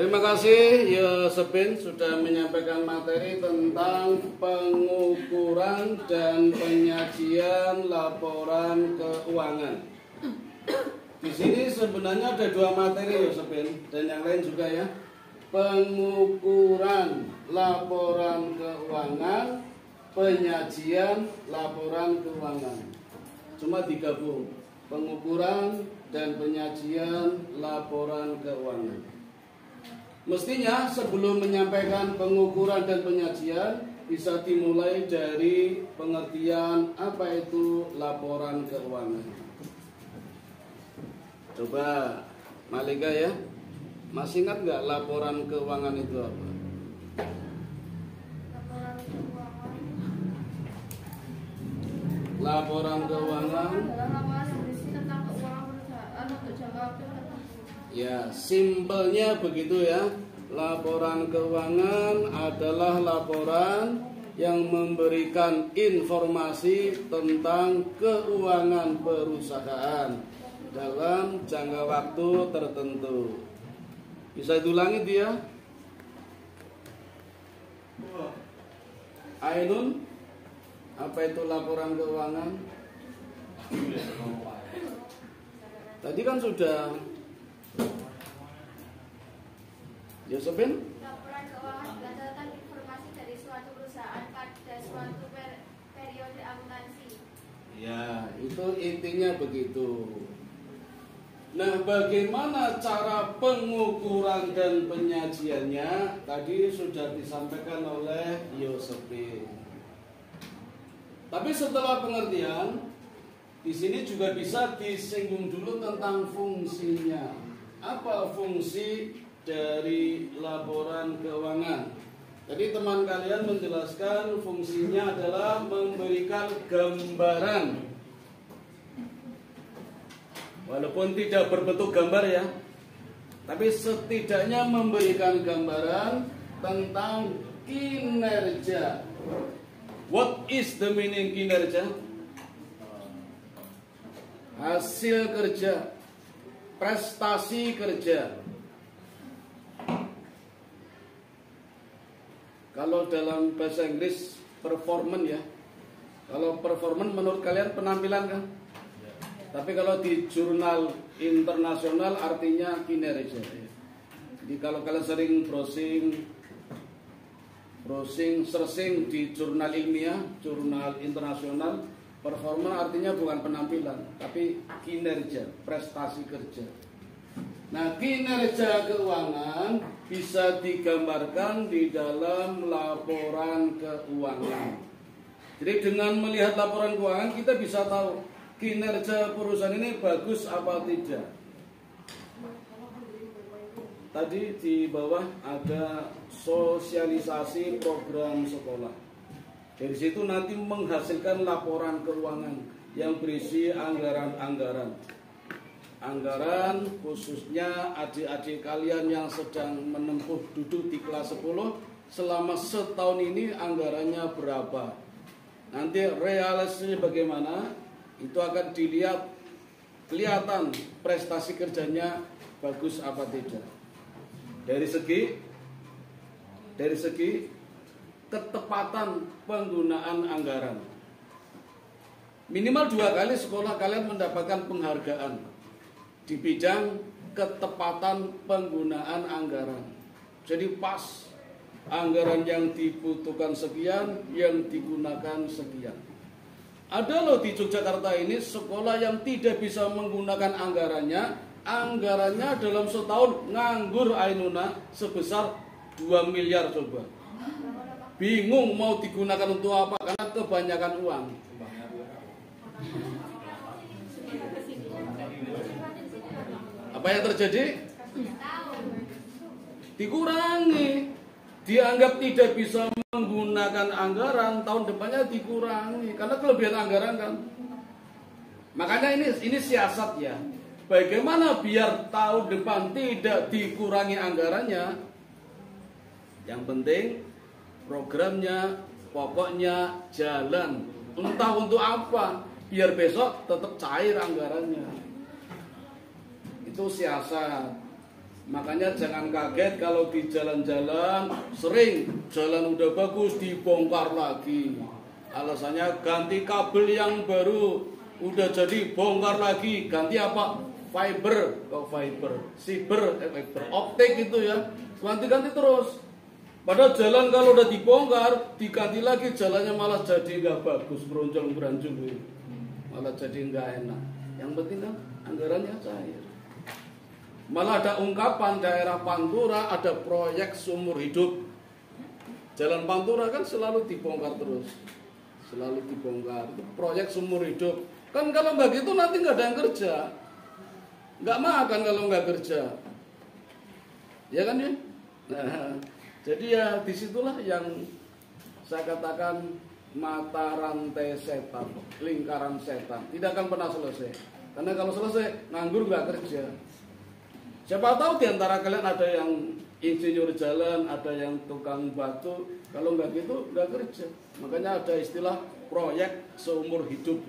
Terima kasih Yosepin sudah menyampaikan materi tentang pengukuran dan penyajian laporan keuangan. Di sini sebenarnya ada dua materi Yosepin dan yang lain juga ya. Pengukuran laporan keuangan, penyajian laporan keuangan. Cuma digabung, pengukuran dan penyajian laporan keuangan. Mestinya sebelum menyampaikan pengukuran dan penyajian bisa dimulai dari pengertian apa itu laporan keuangan. Coba Malika ya, masih ingat nggak laporan keuangan itu apa? Laporan keuangan laporan yang berisi tentang keuangan perusahaan untuk jangka waktu tertentu. Ya, simpelnya begitu ya. Laporan keuangan adalah laporan yang memberikan informasi tentang keuangan perusahaan dalam jangka waktu tertentu. Bisa diulangi dia? Ainun, apa itu laporan keuangan? Tadi kan sudah. Yosepin? Laporan keuangan berdasarkan informasi dari suatu perusahaan pada suatu periode akuntansi. Ya, itu intinya begitu. Nah, bagaimana cara pengukuran dan penyajiannya? Tadi sudah disampaikan oleh Yosepin. Tapi setelah pengertian, di sini juga bisa disinggung dulu tentang fungsinya. Apa fungsi dari laporan keuangan? Jadi teman kalian menjelaskan fungsinya adalah memberikan gambaran. Walaupun tidak berbentuk gambar ya, tapi setidaknya memberikan gambaran tentang kinerja. What is the meaning kinerja? Hasil kerja, prestasi kerja. Kalau dalam bahasa Inggris performance ya. Kalau performance menurut kalian penampilan kan? Tapi kalau di jurnal internasional artinya kinerja. Jadi kalau kalian sering searching di jurnal ilmiah, jurnal internasional, performance artinya bukan penampilan, tapi kinerja, prestasi kerja. Nah, kinerja keuangan bisa digambarkan di dalam laporan keuangan. Jadi dengan melihat laporan keuangan kita bisa tahu kinerja perusahaan ini bagus apa tidak. Tadi di bawah ada sosialisasi program sekolah. Dari situ nanti menghasilkan laporan keuangan yang berisi anggaran-anggaran. Anggaran khususnya adik-adik kalian yang sedang menempuh duduk di kelas 10 selama setahun ini anggarannya berapa. Nanti realisasinya bagaimana, itu akan dilihat, kelihatan prestasi kerjanya bagus apa tidak. Dari segi ketepatan penggunaan anggaran. Minimal 2 kali sekolah kalian mendapatkan penghargaan di bidang ketepatan penggunaan anggaran. Jadi pas, anggaran yang dibutuhkan sekian, yang digunakan sekian. Ada loh di Yogyakarta ini sekolah yang tidak bisa menggunakan anggarannya dalam setahun nganggur Ainuna sebesar 2 miliar coba. Bingung mau digunakan untuk apa karena kebanyakan uang. Apa yang terjadi? Dikurangi. Dianggap tidak bisa menggunakan anggaran, tahun depannya dikurangi karena kelebihan anggaran kan. Makanya ini siasat ya. Bagaimana biar tahun depan tidak dikurangi anggarannya? Yang penting programnya pokoknya jalan. Entah untuk apa, biar besok tetap cair anggarannya. Itu siasat. Makanya jangan kaget kalau di jalan-jalan sering jalan udah bagus dibongkar lagi. Alasannya ganti kabel yang baru, udah jadi bongkar lagi. Ganti apa? Fiber, fiber optik itu ya. Ganti-ganti terus. Padahal jalan kalau udah dibongkar, diganti lagi jalannya malah jadi nggak bagus, beronjol-beranjul, malah jadi nggak enak. Yang penting kan anggarannya cair. Malah ada ungkapan daerah Pantura ada proyek seumur hidup. Jalan Pantura kan selalu dibongkar terus, selalu dibongkar. Itu proyek seumur hidup. Kan kalau nggak gitu nanti nggak ada yang kerja, nggak makan kalau nggak kerja, ya kan ya. Nah, jadi ya disitulah yang saya katakan mata rantai setan, lingkaran setan. Tidak akan pernah selesai. Karena kalau selesai nganggur nggak kerja. Siapa tahu di antara kalian ada yang insinyur jalan, ada yang tukang batu. Kalau nggak gitu nggak kerja. Makanya ada istilah proyek seumur hidup,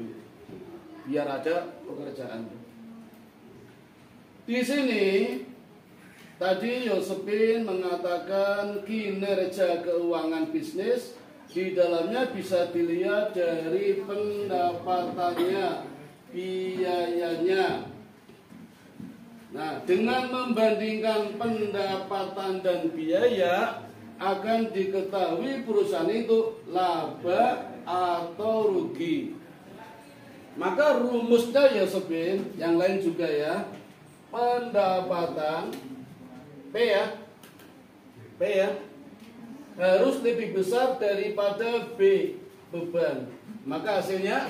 biar ada pekerjaan. Di sini tadi Yosepin mengatakan kinerja keuangan bisnis di dalamnya bisa dilihat dari pendapatannya, biayanya. Nah, dengan membandingkan pendapatan dan biaya akan diketahui perusahaan itu laba atau rugi. Maka rumusnya ya Yosepin, yang lain juga ya. Pendapatan P ya harus lebih besar daripada B, beban. Maka hasilnya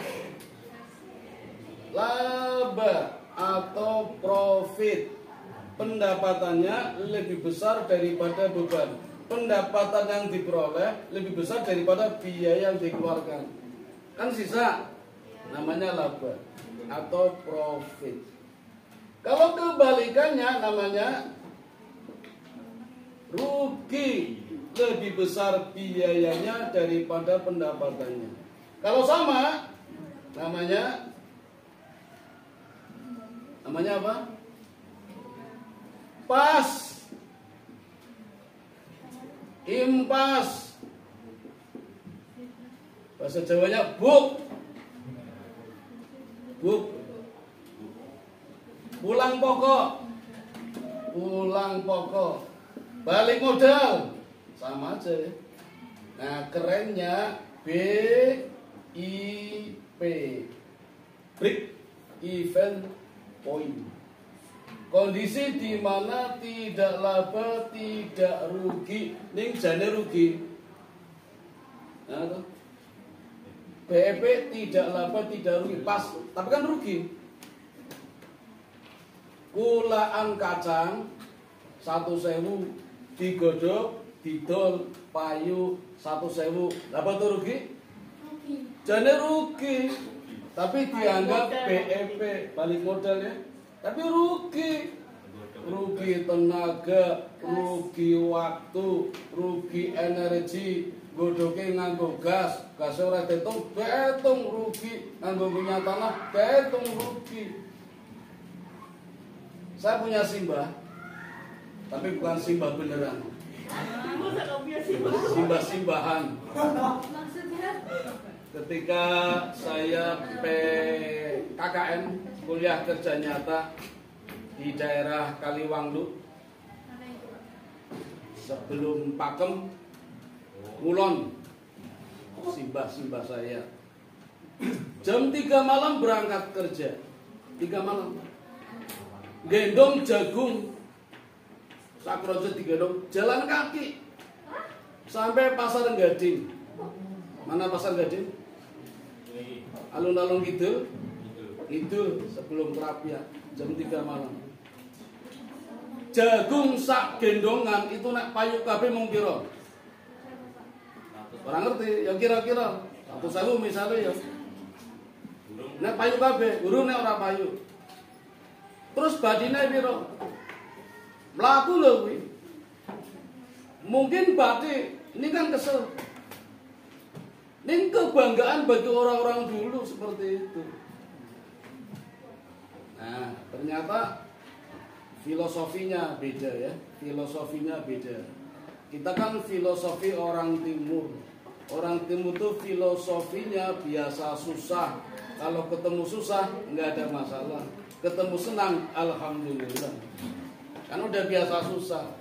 laba atau profit. Pendapatannya lebih besar daripada beban. Pendapatan yang diperoleh lebih besar daripada biaya yang dikeluarkan. Kan sisa, namanya laba atau profit. Kalau kebalikannya namanya rugi, lebih besar biayanya daripada pendapatannya. Kalau sama, namanya apa? Pas, impas. Bahasa Jawanya buk. Pulang pokok. Balik modal. Sama aja ya. Nah, kerennya BIP. Break even point. Kondisi di mana tidak laba, tidak rugi. Ning jane rugi. Nah, tuh. BEP tidak laba, tidak rugi. Pas, tapi kan rugi. Kulaan kacang 1.000 digodhog, didol, payu 1.000. Laba tuh rugi? Jane rugi. Tapi dianggap BEP, balik modal ya. Tapi rugi. Rugi tenaga, rugi waktu, rugi energi. Godhoke nganggo gas ora diitung, diitung rugi. Nganggo minyak tanah, diitung rugi. Saya punya simbah, tapi bukan simbah beneran. Simbah-simbahan. Ketika saya PKKN, kuliah kerja nyata di daerah Kaliwanglu, sebelum Pakem, Kulon, simbah saya. Jam 3 malam berangkat kerja, 3 malam. Gendong jagung, sakrojo digendong, jalan kaki sampai Pasar Gading. Mana Pasar Gading? Alun-alun gitu, itu sebelum Kerapian, jam 3 malam. Jagung sak gendongan itu nak payu kabeh mung pira? Orang ngerti, ya kira-kira 1.000 misalnya ya. Nek payu kabeh, urung nek ora payu. Terus badine pira? Mlaku lho kuwi. Mungkin batik ini kan kesel. Ini kebanggaan bagi orang-orang dulu seperti itu. Nah, ternyata filosofinya beda ya, filosofinya beda. Kita kan filosofi orang timur. Orang timur tuh filosofinya biasa susah. Kalau ketemu susah nggak ada masalah. Ketemu senang, alhamdulillah. Kan udah biasa susah.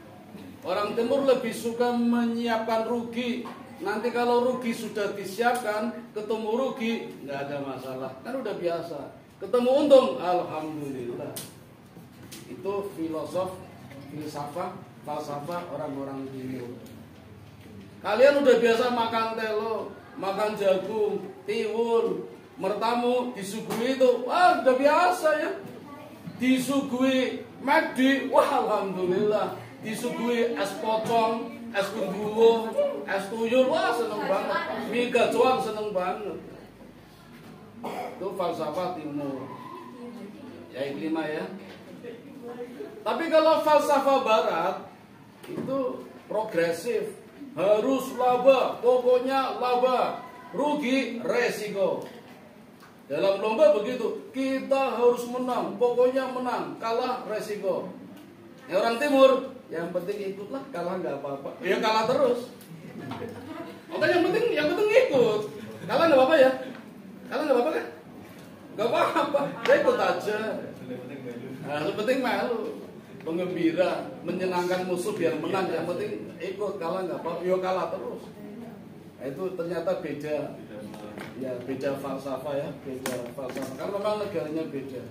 Orang timur lebih suka menyiapkan rugi. Nanti kalau rugi sudah disiapkan, ketemu rugi nggak ada masalah. Kan udah biasa. Ketemu untung, alhamdulillah. Itu falsafah orang-orang timur. Kalian udah biasa makan telo, makan jagung, tiwul, mertamu, disuguhi itu, wah udah biasa ya. Disuguhi McD, wah alhamdulillah. Disuguhi es pocong, es genderuwo, es tuyul, wah seneng banget. Mie gacoan seneng banget. Itu falsafah timur. Ya kelima ya. Tapi kalau falsafah barat itu progresif, harus laba, pokoknya laba, rugi resiko. Dalam lomba begitu, kita harus menang, pokoknya menang, kalah resiko. Orang timur, yang penting ikutlah, kalah nggak apa-apa. Ya kalah terus. Oke, yang penting ikut. Kalah nggak apa-apa ya? Kalah nggak apa-apa kan? Nggak apa-apa, saya ikut aja. Nah, yang penting malu, penggembira, menyenangkan musuh biar menang. Yang penting ikut, kalah nggak apa-apa. Yo kalah terus. Nah, itu ternyata beda. Ya beda falsafah ya, beda falsafah. Karena memang negaranya beda.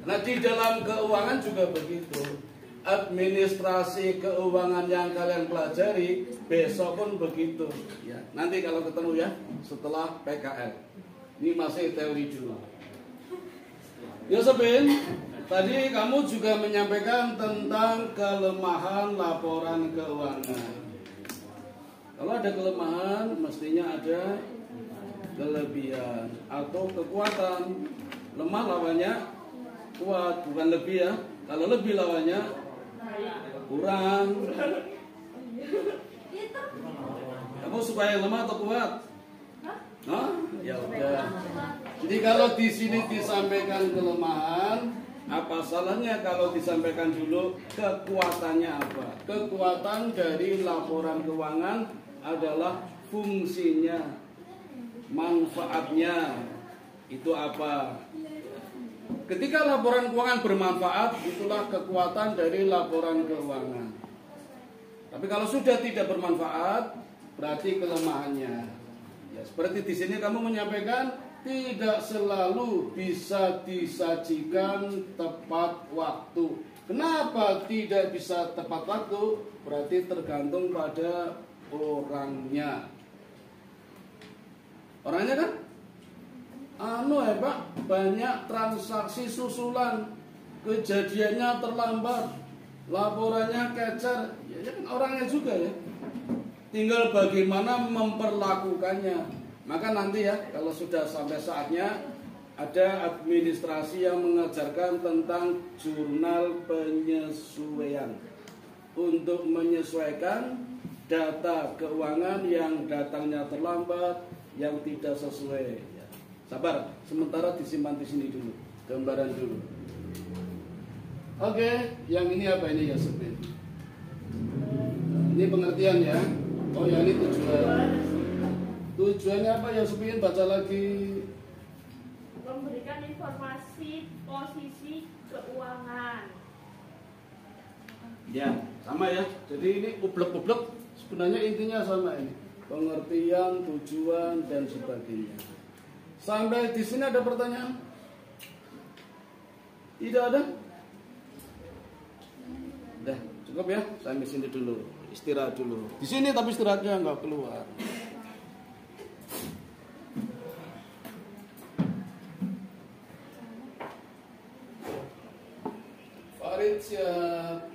Nah di dalam keuangan juga begitu. Administrasi keuangan yang kalian pelajari besok pun begitu. Ya, nanti kalau ketemu ya setelah PKL. Ini masih teori dulu. Yosepin, tadi kamu juga menyampaikan tentang kelemahan laporan keuangan. Kalau ada kelemahan, mestinya ada kelebihan atau kekuatan. Lemah lawannya kuat, bukan lebih ya. Kalau lebih lawannya kurang. Kamu suka yang lemah atau kuat? Nah, ya udah. Jadi kalau di sini disampaikan kelemahan, apa salahnya kalau disampaikan dulu kekuatannya apa? Kekuatan dari laporan keuangan adalah fungsinya, manfaatnya itu apa? Ketika laporan keuangan bermanfaat, itulah kekuatan dari laporan keuangan. Tapi kalau sudah tidak bermanfaat, berarti kelemahannya. Ya, seperti di sini kamu menyampaikan tidak selalu bisa disajikan tepat waktu. Kenapa tidak bisa tepat waktu? Berarti tergantung pada orangnya. Orangnya kan? Pak, banyak transaksi susulan, kejadiannya terlambat, laporannya kecer. Ya kan orangnya juga ya. Tinggal bagaimana memperlakukannya. Maka nanti ya, kalau sudah sampai saatnya, ada administrasi yang mengajarkan tentang jurnal penyesuaian. Untuk menyesuaikan data keuangan yang datangnya terlambat, yang tidak sesuai. Ya. Sabar, sementara disimpan di sini dulu, gambaran dulu. Oke, yang ini apa ini ya Yosepin? Ini pengertian ya. Oh ya ini tujuan. Tujuannya apa ya Yosepin? Baca lagi. Memberikan informasi posisi keuangan. Ya, sama ya. Jadi ini ublek-ublek sebenarnya intinya sama ini. Pengertian, tujuan dan sebagainya. Sampai di sini ada pertanyaan? Tidak ada? Udah, cukup ya. Sampai sini dulu. Istirahat dulu. Di sini tapi istirahatnya nggak keluar. Farid siap.